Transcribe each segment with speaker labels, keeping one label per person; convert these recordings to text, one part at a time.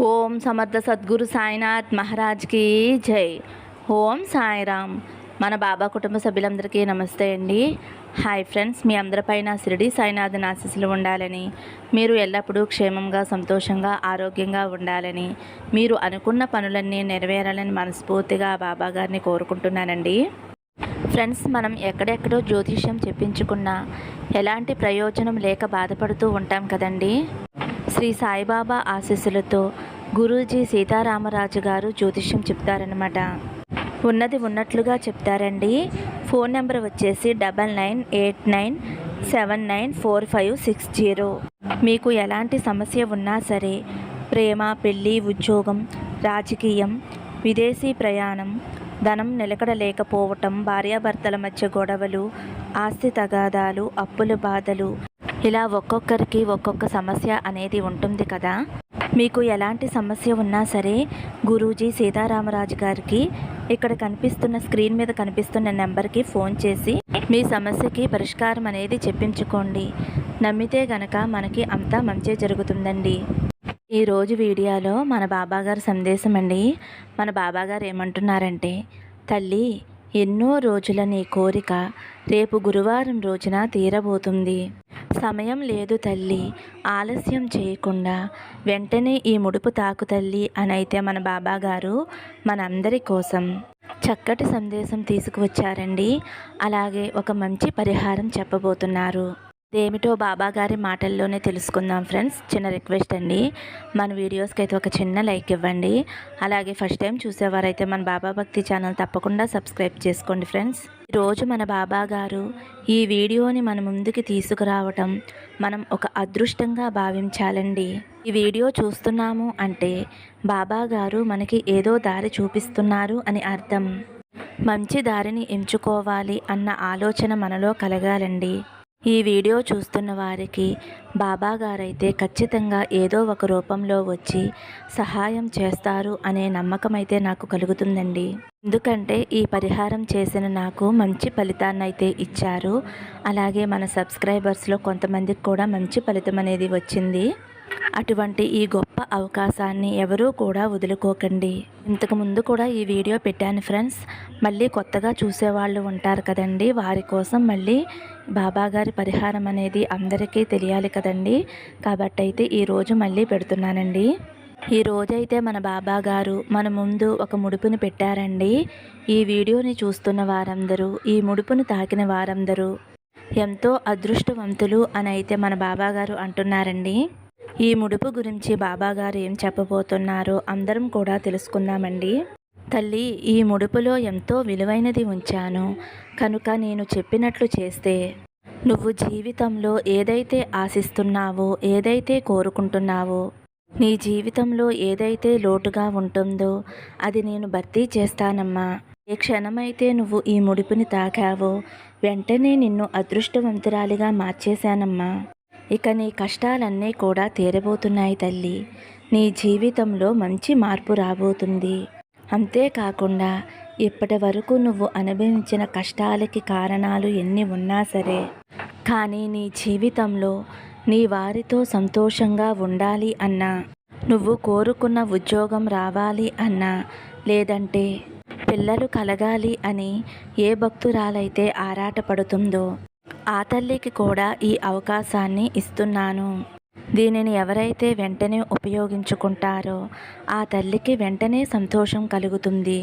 Speaker 1: ఓం సమర్థ సద్గురు సాయినాథ్ మహారాజ్కి జై. ఓం సాయిరామ్. మన బాబా కుటుంబ సభ్యులందరికీ నమస్తే అండి. హాయ్ ఫ్రెండ్స్, మీ అందరిపైన షిరిడి సాయినాథన్ ఆశీస్సులు ఉండాలని, మీరు ఎల్లప్పుడూ క్షేమంగా సంతోషంగా ఆరోగ్యంగా ఉండాలని, మీరు అనుకున్న పనులన్నీ నెరవేరాలని మనస్ఫూర్తిగా బాబా గారిని కోరుకుంటున్నానండి. ఫ్రెండ్స్, మనం ఎక్కడెక్కడో జ్యోతిష్యం చెప్పించుకున్నా ఎలాంటి ప్రయోజనం లేక బాధపడుతూ ఉంటాం కదండి. శ్రీ సాయిబాబా ఆశీస్సులతో గురూజీ సీతారామరాజు గారు జ్యోతిష్యం చెప్తారనమాట. ఉన్నది ఉన్నట్లుగా చెప్తారండి. ఫోన్ నెంబర్ వచ్చేసి 9989794560. మీకు ఎలాంటి సమస్య ఉన్నా సరే, ప్రేమ, పెళ్ళి, ఉద్యోగం, రాజకీయం, విదేశీ ప్రయాణం, ధనం నిలకడ లేకపోవటం, భార్యాభర్తల మధ్య గొడవలు, ఆస్తి తగాదాలు, అప్పుల బాధలు, ఇలా ఒక్కొక్కరికి ఒక్కొక్క సమస్య అనేది ఉంటుంది కదా. మీకు ఎలాంటి సమస్య ఉన్నా సరే గురూజీ సీతారామరాజు గారికి ఇక్కడ కనిపిస్తున్న స్క్రీన్ మీద కనిపిస్తున్న నెంబర్కి ఫోన్ చేసి మీ సమస్యకి పరిష్కారం అనేది చెప్పించుకోండి. నమ్మితే గనక మనకి అంతా మంచి జరుగుతుందండి. ఈరోజు వీడియోలో మన బాబాగారు సందేశం అండి. మన బాబాగారు ఏమంటున్నారంటే, తల్లి, ఎన్నో రోజుల నీ కోరిక రేపు గురువారం రోజున తీరబోతుంది. సమయం లేదు తల్లి, ఆలస్యం చేయకుండా వెంటనే ఈ ముడుపు తాకు తల్లి అని అయితే మన బాబాగారు మనందరి కోసం చక్కటి సందేశం తీసుకువచ్చారండి. అలాగే ఒక మంచి పరిహారం చెప్పబోతున్నారు. ఏమిటో బాబాగారి మాటల్లోనే తెలుసుకుందాం ఫ్రెండ్స్. చిన్న రిక్వెస్ట్ అండి, మన వీడియోస్కి అయితే ఒక చిన్న లైక్ ఇవ్వండి. అలాగే ఫస్ట్ టైం చూసేవారైతే మన బాబా భక్తి ఛానల్ తప్పకుండా సబ్స్క్రైబ్ చేసుకోండి ఫ్రెండ్స్. ఈరోజు మన బాబాగారు ఈ వీడియోని మన ముందుకి తీసుకురావటం మనం ఒక అదృష్టంగా భావించాలండి. ఈ వీడియో చూస్తున్నాము అంటే బాబాగారు మనకి ఏదో దారి చూపిస్తున్నారు అని అర్థం. మంచి దారిని ఎంచుకోవాలి అన్న ఆలోచన మనలో కలగాలండి. ఈ వీడియో చూస్తున్న వారికి బాబాగారైతే ఖచ్చితంగా ఏదో ఒక రూపంలో వచ్చి సహాయం చేస్తారు అనే నమ్మకం అయితే నాకు కలుగుతుందండి. ఎందుకంటే ఈ పరిహారం చేసిన నాకు మంచి ఫలితాన్ని అయితే ఇచ్చారు. అలాగే మన సబ్స్క్రైబర్స్లో కొంతమందికి కూడా మంచి ఫలితం అనేది వచ్చింది. అటువంటి ఈ గొప్ప అవకాశాన్ని ఎవరూ కూడా వదులుకోకండి. ఇంతకుముందు కూడా ఈ వీడియో పెట్టాను ఫ్రెండ్స్. మళ్ళీ కొత్తగా చూసేవాళ్ళు ఉంటారు కదండి, వారి కోసం మళ్ళీ బాబాగారి పరిహారం అనేది అందరికీ తెలియాలి కదండి. కాబట్టి అయితే ఈరోజు మళ్ళీ పెడుతున్నానండి. ఈ రోజైతే మన బాబాగారు మన ముందు ఒక ముడుపుని పెట్టారండి. ఈ వీడియోని చూస్తున్న వారందరూ, ఈ ముడుపును తాకిన వారందరూ ఎంతో అదృష్టవంతులు అని అయితే మన బాబాగారు అంటున్నారండి. ఈ ముడుపు గురించి బాబాగారు ఏం చెప్పబోతున్నారో అందరం కూడా తెలుసుకుందామండి. తల్లి, ఈ ముడుపులో ఎంతో విలువైనది ఉంచాను కనుక నేను చెప్పినట్లు చేస్తే నువ్వు జీవితంలో ఏదైతే ఆశిస్తున్నావో, ఏదైతే కోరుకుంటున్నావో, నీ జీవితంలో ఏదైతే లోటుగా ఉంటుందో అది నేను భర్తీ చేస్తానమ్మా. ఏ క్షణమైతే నువ్వు ఈ ముడుపుని తాకావో వెంటనే నిన్ను అదృష్టవంతురాలిగా మార్చేశానమ్మా. ఇక నీ కష్టాలన్నీ కూడా తీరబోతున్నాయి తల్లి. నీ జీవితంలో మంచి మార్పు రాబోతుంది. అంతేకాకుండా ఇప్పటి వరకు నువ్వు అనుభవించిన కష్టాలకి కారణాలు ఎన్ని ఉన్నా సరే, కానీ నీ జీవితంలో నీ వారితో సంతోషంగా ఉండాలి అన్నా, నువ్వు కోరుకున్న ఉద్యోగం రావాలి అన్నా, లేదంటే పిల్లలు కలగాలి అని ఏ భక్తురాలైతే ఆరాటపడుతుందో ఆ తల్లికి కూడా ఈ అవకాశాన్ని ఇస్తున్నాను. దీనిని ఎవరైతే వెంటనే ఉపయోగించుకుంటారో ఆ తల్లికి వెంటనే సంతోషం కలుగుతుంది.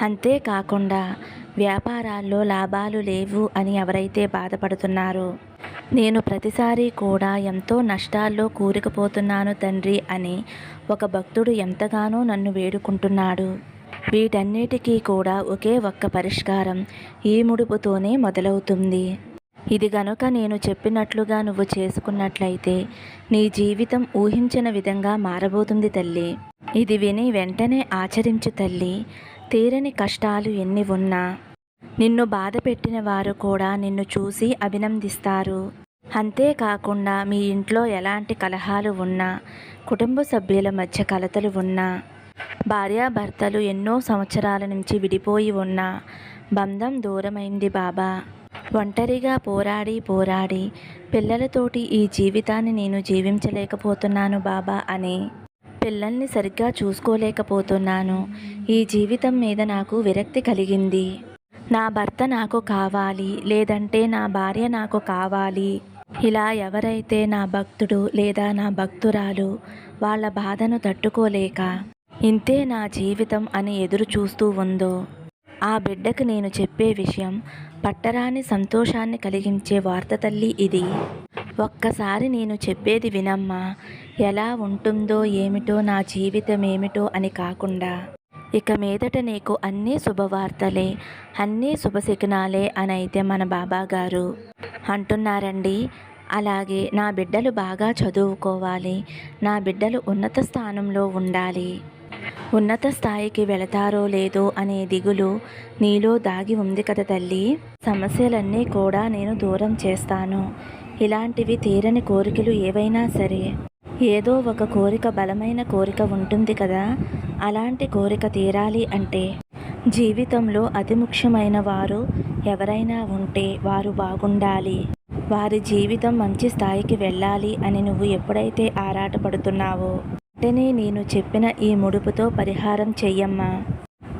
Speaker 1: అంతేకాకుండా వ్యాపారాల్లో లాభాలు లేవు అని ఎవరైతే బాధపడుతున్నారో, నేను ప్రతిసారి కూడా ఎంతో నష్టాల్లో కూరుకుపోతున్నాను తండ్రి అని ఒక భక్తుడు ఎంతగానో నన్ను వేడుకుంటున్నాడు. వీటన్నిటికీ కూడా ఒకే ఒక్క పరిష్కారం ఈ ముడుపుతోనే మొదలవుతుంది. ఇది గనుక నేను చెప్పినట్లుగా నువ్వు చేసుకున్నట్లయితే నీ జీవితం ఊహించిన విధంగా మారబోతుంది తల్లి. ఇది విని వెంటనే ఆచరించు తల్లి. తీరని కష్టాలు ఎన్ని ఉన్నా, నిన్ను బాధ పెట్టిన వారు కూడా నిన్ను చూసి అభినందిస్తారు. అంతేకాకుండా మీ ఇంట్లో ఎలాంటి కలహాలు ఉన్నా, కుటుంబ సభ్యుల మధ్య కలతలు ఉన్నా, భార్యాభర్తలు ఎన్నో సంవత్సరాల నుంచి విడిపోయి ఉన్నా, బంధం దూరమైంది బాబా, ఒంటరిగా పోరాడి పిల్లలతోటి ఈ జీవితాన్ని నేను జీవించలేకపోతున్నాను బాబా అని పిల్లల్ని సరిగ్గా చూసుకోలేకపోతున్నాను. ఈ జీవితం మీద నాకు విరక్తి కలిగింది. నా భర్త నాకు కావాలి, లేదంటే నా భార్య నాకు కావాలి. ఇలా ఎవరైతే నా భక్తుడు లేదా నా భక్తురాలు వాళ్ళ బాధను తట్టుకోలేక ఇంతే నా జీవితం అని ఎదురు చూస్తూ ఉందో, ఆ బిడ్డకు నేను చెప్పే విషయం పట్టరాని సంతోషాన్ని కలిగించే వార్త తల్లి ఇది. ఒక్కసారి నేను చెప్పేది వినమ్మా. ఎలా ఉంటుందో ఏమిటో నా జీవితం ఏమిటో అని కాకుండా, ఇక మీదట నీకు అన్నీ శుభవార్తలే, అన్నీ శుభశకునాలే అని అయితే మన బాబాగారు అంటున్నారండి. అలాగే నా బిడ్డలు బాగా చదువుకోవాలి, నా బిడ్డలు ఉన్నత స్థానంలో ఉండాలి, ఉన్నత స్థాయికి వెళతారో లేదో అనే దిగులు నీలో దాగి ఉంది కదా తల్లి. సమస్యలన్నీ కూడా నేను దూరం చేస్తాను. ఇలాంటివి తీరని కోరికలు ఏవైనా సరే, ఏదో ఒక కోరిక, బలమైన కోరిక ఉంటుంది కదా. అలాంటి కోరిక తీరాలి అంటే జీవితంలో అతి ముఖ్యమైన వారు ఎవరైనా ఉంటే వారు బాగుండాలి, వారి జీవితం మంచి స్థాయికి వెళ్ళాలి అని నువ్వు ఎప్పుడైతే ఆరాటపడుతున్నావో వెంటనే నేను చెప్పిన ఈ ముడుపుతో పరిహారం చెయ్యమ్మా.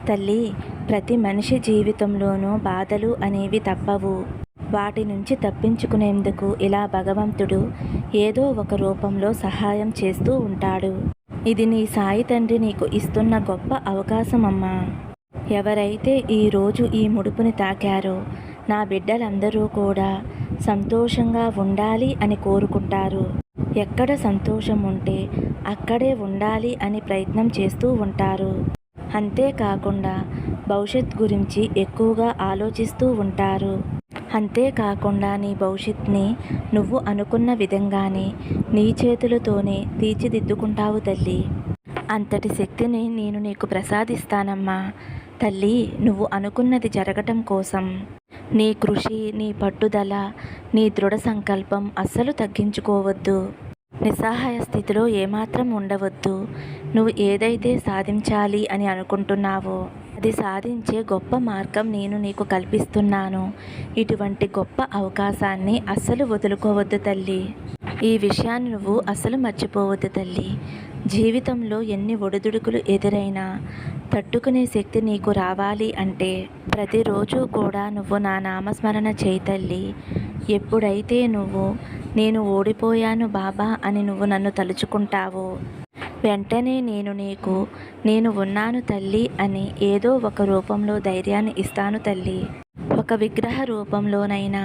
Speaker 1: తల్లి, ప్రతి మనిషి జీవితంలోనూ బాధలు అనేవి తప్పవు. వాటి నుంచి తప్పించుకునేందుకు ఇలా భగవంతుడు ఏదో ఒక రూపంలో సహాయం చేస్తూ ఉంటాడు. ఇది నీ సాయి తండ్రి నీకు ఇస్తున్న గొప్ప అవకాశం అమ్మా. ఎవరైతే ఈరోజు ఈ ముడుపుని తాకారో నా బిడ్డలందరూ కూడా సంతోషంగా ఉండాలి అని కోరుకుంటారు. ఎక్కడ సంతోషం ఉంటే అక్కడే ఉండాలి అని ప్రయత్నం చేస్తూ ఉంటారు. అంతేకాకుండా భవిష్యత్ గురించి ఎక్కువగా ఆలోచిస్తూ ఉంటారు. అంతేకాకుండా నీ భవిష్యత్ని నువ్వు అనుకున్న విధంగానే నీ చేతులతోనే తీర్చిదిద్దుకుంటావు తల్లి. అంతటి శక్తిని నేను నీకు ప్రసాదిస్తానమ్మా. తల్లి, నువ్వు అనుకున్నది జరగటం కోసం నీ కృషి, నీ పట్టుదల, నీ దృఢ సంకల్పం అస్సలు తగ్గించుకోవద్దు. నిస్సహాయ స్థితిలో ఏమాత్రం ఉండవద్దు. నువ్వు ఏదైతే సాధించాలి అని అనుకుంటున్నావో అది సాధించే గొప్ప మార్గం నేను నీకు కల్పిస్తున్నాను. ఇటువంటి గొప్ప అవకాశాన్ని అస్సలు వదులుకోవద్దు తల్లి. ఈ విషయాన్ని నువ్వు అస్సలు మర్చిపోవద్దు తల్లి. జీవితంలో ఎన్ని ఒడిదుడుకులు ఎదురైనా తట్టుకునే శక్తి నీకు రావాలి అంటే ప్రతిరోజు కూడా నువ్వు నా నామస్మరణ చేయి తల్లి. ఎప్పుడైతే నువ్వు నేను ఓడిపోయాను బాబా అని నువ్వు నన్ను తలుచుకుంటావో వెంటనే నేను ఉన్నాను తల్లి అని ఏదో ఒక రూపంలో ధైర్యాన్ని ఇస్తాను తల్లి. ఒక విగ్రహ రూపంలోనైనా,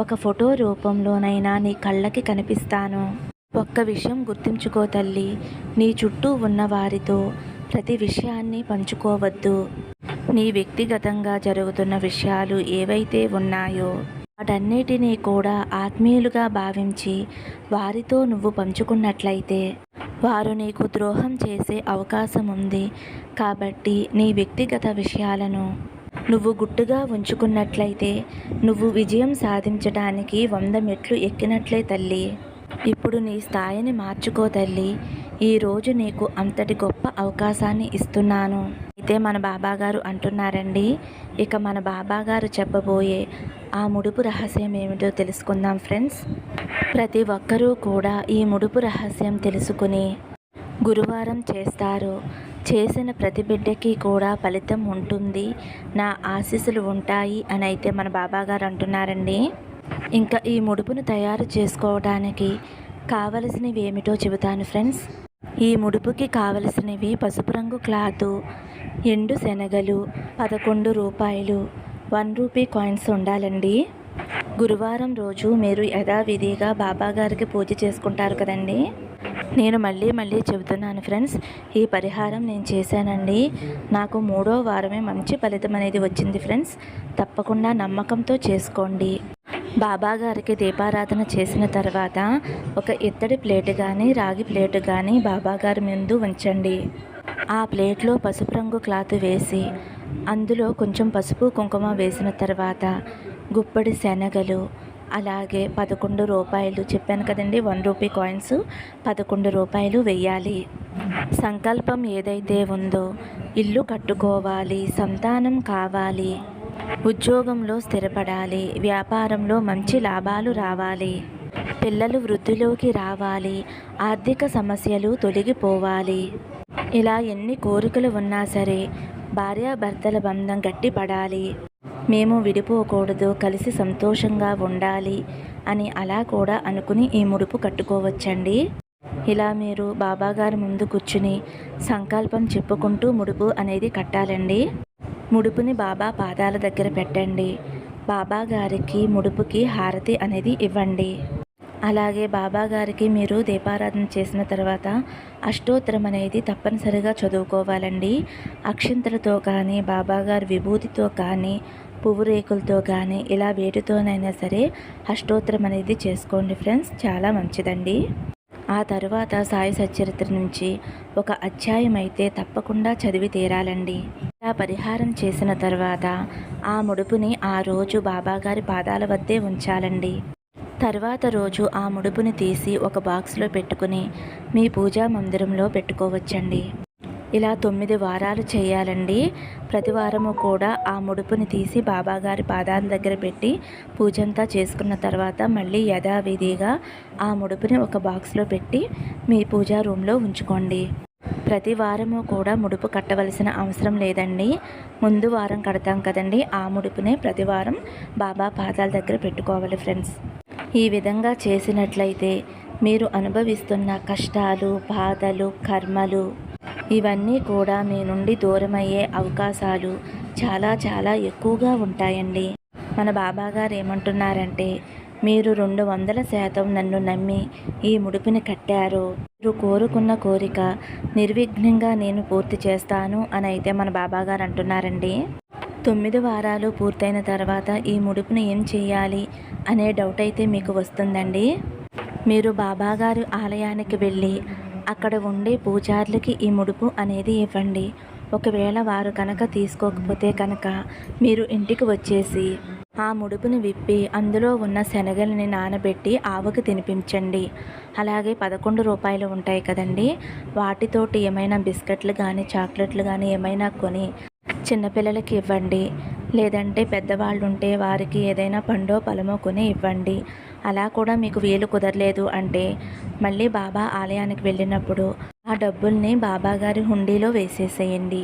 Speaker 1: ఒక ఫోటో రూపంలోనైనా నీ కళ్ళకి కనిపిస్తాను. ఒక్క విషయం గుర్తుంచుకో తల్లి, నీ చుట్టూ ఉన్న వారితో ప్రతి విషయాన్ని పంచుకోవద్దు. నీ వ్యక్తిగతంగా జరుగుతున్న విషయాలు ఏవైతే ఉన్నాయో వాటన్నిటినీ కూడా ఆత్మీయులుగా భావించి వారితో నువ్వు పంచుకున్నట్లయితే వారు నీకు ద్రోహం చేసే అవకాశం ఉంది. కాబట్టి నీ వ్యక్తిగత విషయాలను నువ్వు గుట్టుగా ఉంచుకున్నట్లయితే నువ్వు విజయం సాధించడానికి 100 మెట్లు ఎక్కినట్లే తల్లి. ఇప్పుడు నీ స్థాయిని మార్చుకో తల్లి. ఈరోజు నీకు అంతటి గొప్ప అవకాశాన్ని ఇస్తున్నాను. అయితే మన బాబాగారు అంటున్నారండి. ఇక మన బాబాగారు చెప్పబోయే ఆ ముడుపు రహస్యం ఏమిటో తెలుసుకుందాం ఫ్రెండ్స్. ప్రతి ఒక్కరూ కూడా ఈ ముడుపు రహస్యం తెలుసుకుని గురువారం చేస్తారు. చేసిన ప్రతి బిడ్డకి కూడా ఫలితం ఉంటుంది, నా ఆశీస్సులు ఉంటాయి అని అయితే మన బాబాగారు అంటున్నారండి. ఇంకా ఈ ముడుపును తయారు చేసుకోవడానికి కావలసినవి ఏమిటో చెబుతాను ఫ్రెండ్స్. ఈ ముడుపుకి కావలసినవి పసుపు రంగు క్లాతు, ఎండు శనగలు, 11 రూపాయలు, 1 రూపీ కాయిన్స్ ఉండాలండి. గురువారం రోజు మీరు యథావిధిగా బాబాగారికి పూజ చేసుకుంటారు కదండి. నేను మళ్ళీ చెబుతున్నాను ఫ్రెండ్స్, ఈ పరిహారం నేను చేశానండి. నాకు 3వ వారమే మంచి ఫలితం అనేది వచ్చింది ఫ్రెండ్స్. తప్పకుండా నమ్మకంతో చేసుకోండి. బాబాగారికి దీపారాధన చేసిన తర్వాత ఒక ఇత్తడి ప్లేటు కానీ రాగి ప్లేటు కానీ బాబాగారి ముందు ఉంచండి. ఆ ప్లేట్లో పసుపు రంగు క్లాత్ వేసి అందులో కొంచెం పసుపు కుంకుమ వేసిన తర్వాత గుప్పడి శనగలు, అలాగే 11 రూపాయలు చెప్పాను కదండి, 1 రూపీ కాయిన్స్ 11 రూపాయలు వేయాలి. సంకల్పం ఏదైతే ఉందో, ఇల్లు కట్టుకోవాలి, సంతానం కావాలి, ఉద్యోగంలో స్థిరపడాలి, వ్యాపారంలో మంచి లాభాలు రావాలి, పిల్లలు వృద్ధిలోకి రావాలి, ఆర్థిక సమస్యలు తొలగిపోవాలి. ఇలా ఎన్ని కోరికలు ఉన్నా సరే భార్యాభర్తల బంధం గట్టిపడాలి, మేము విడిపోకూడదు, కలిసి సంతోషంగా ఉండాలి అని అలా కూడా అనుకుని ఈ ముడుపు కట్టుకోవచ్చండి. ఇలా మీరు బాబాగారి ముందు కూర్చుని సంకల్పం చెప్పుకుంటూ ముడుపు అనేది కట్టాలండి. ముడుపుని బాబా పాదాల దగ్గర పెట్టండి. బాబా గారికి ముడుపుకి హారతి అనేది ఇవ్వండి. అలాగే బాబా గారికి మీరు దీపారాధన చేసిన తర్వాత అష్టోత్తరం అనేది తప్పనిసరిగా చదువుకోవాలండి. అక్షింతలతో కానీ బాబాగారి విభూతితో కానీ పువ్వు రేకులతో కానీ ఇలా వేటితోనైనా సరే అష్టోత్తరం అనేది చేసుకోండి ఫ్రెండ్స్, చాలా మంచిదండి. ఆ తర్వాత సాయి సచ్చరిత్ర నుంచి ఒక అధ్యాయం అయితే తప్పకుండా చదివి తీరాలండి. ఇలా పరిహారం చేసిన తర్వాత ఆ ముడుపుని ఆ రోజు బాబాగారి పాదాల వద్దే ఉంచాలండి. తర్వాత రోజు ఆ ముడుపుని తీసి ఒక బాక్స్లో పెట్టుకుని మీ పూజా మందిరంలో పెట్టుకోవచ్చండి. ఇలా 9 వారాలు చేయాలండి. ప్రతి వారము కూడా ఆ ముడుపుని తీసి బాబాగారి పాదాల దగ్గర పెట్టి పూజంతా చేసుకున్న తర్వాత మళ్ళీ యథావిధిగా ఆ ముడుపుని ఒక బాక్స్లో పెట్టి మీ పూజా రూమ్లో ఉంచుకోండి. ప్రతి వారము కూడా ముడుపు కట్టవలసిన అవసరం లేదండి. ముందు వారం కడతాం కదండి, ఆ ముడుపునే ప్రతి వారం బాబా పాదాల దగ్గర పెట్టుకోవాలి ఫ్రెండ్స్. ఈ విధంగా చేసినట్లయితే మీరు అనుభవిస్తున్న కష్టాలు, బాధలు, కర్మలు ఇవన్నీ కూడా మీ నుండి దూరమయ్యే అవకాశాలు చాలా చాలా ఎక్కువగా ఉంటాయండి. మన బాబాగారు ఏమంటున్నారంటే, మీరు 200% నన్ను నమ్మి ఈ ముడుపుని కట్టారు, మీరు కోరుకున్న కోరిక నిర్విఘ్నంగా నేను పూర్తి చేస్తాను అని అయితే మన బాబాగారు అంటున్నారండి. 9 వారాలు పూర్తయిన తర్వాత ఈ ముడుపుని ఏం చేయాలి అనే డౌట్ అయితే మీకు వస్తుందండి. మీరు బాబాగారి ఆలయానికి వెళ్ళి అక్కడ ఉండే పూజారులకి ఈ ముడుపు అనేది ఇవ్వండి. ఒకవేళ వారు కనుక తీసుకోకపోతే కనుక మీరు ఇంటికి వచ్చేసి ఆ ముడుపుని విప్పి అందులో ఉన్న శనగల్ని నానబెట్టి ఆవుకి తినిపించండి. అలాగే 11 రూపాయలు ఉంటాయి కదండి, వాటితోటి ఏమైనా బిస్కెట్లు కానీ చాక్లెట్లు కానీ ఏమైనా కొని చిన్నపిల్లలకి ఇవ్వండి. లేదంటే పెద్దవాళ్ళు ఉంటే వారికి ఏదైనా పండో పలమో కొని ఇవ్వండి. అలా కూడా మీకు వీలు కుదరలేదు అంటే మళ్ళీ బాబా ఆలయానికి వెళ్ళినప్పుడు ఆ డబ్బుల్ని బాబాగారి హుండీలో వేసేసేయండి.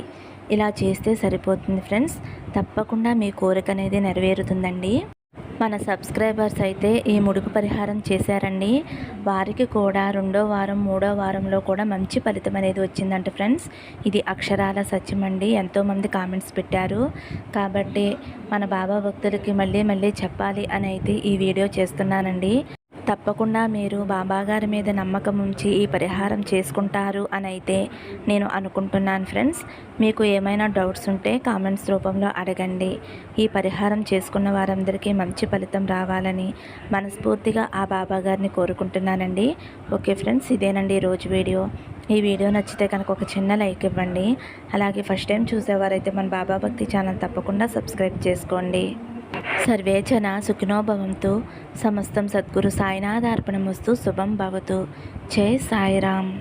Speaker 1: ఇలా చేస్తే సరిపోతుంది ఫ్రెండ్స్, తప్పకుండా మీ కోరిక అనేది నెరవేరుతుందండి. మన సబ్స్క్రైబర్స్ అయితే ఈ ముడుపు పరిహారం చేశారండి. వారికి కూడా 2వ వారం 3వ వారంలో కూడా మంచి ఫలితం అనేది వచ్చిందంట ఫ్రెండ్స్. ఇది అక్షరాల సత్యం అండి. ఎంతోమంది కామెంట్స్ పెట్టారు కాబట్టి మన బాబా భక్తులకి మళ్ళీ మళ్ళీ చెప్పాలి అని అయితే ఈ వీడియో చేస్తున్నానండి. తప్పకుండా మీరు బాబాగారి మీద నమ్మకం ఉంచి ఈ పరిహారం చేసుకుంటారు అని అయితే నేను అనుకుంటున్నాను ఫ్రెండ్స్. మీకు ఏమైనా డౌట్స్ ఉంటే కామెంట్స్ రూపంలో అడగండి. ఈ పరిహారం చేసుకున్న వారందరికీ మంచి ఫలితం రావాలని మనస్ఫూర్తిగా ఆ బాబాగారిని కోరుకుంటున్నానండి. ఓకే ఫ్రెండ్స్, ఇదేనండి ఈరోజు వీడియో. ఈ వీడియో నచ్చితే కనుక ఒక చిన్న లైక్ ఇవ్వండి. అలాగే ఫస్ట్ టైం చూసేవారైతే మన బాబా భక్తి ఛానల్ తప్పకుండా సబ్స్క్రైబ్ చేసుకోండి. సర్వే జన సుఖినో భవంతు. సమస్తం సద్గురు సాయినాథార్పణమస్తు. శుభం భవతు. జై సాయిరామ్.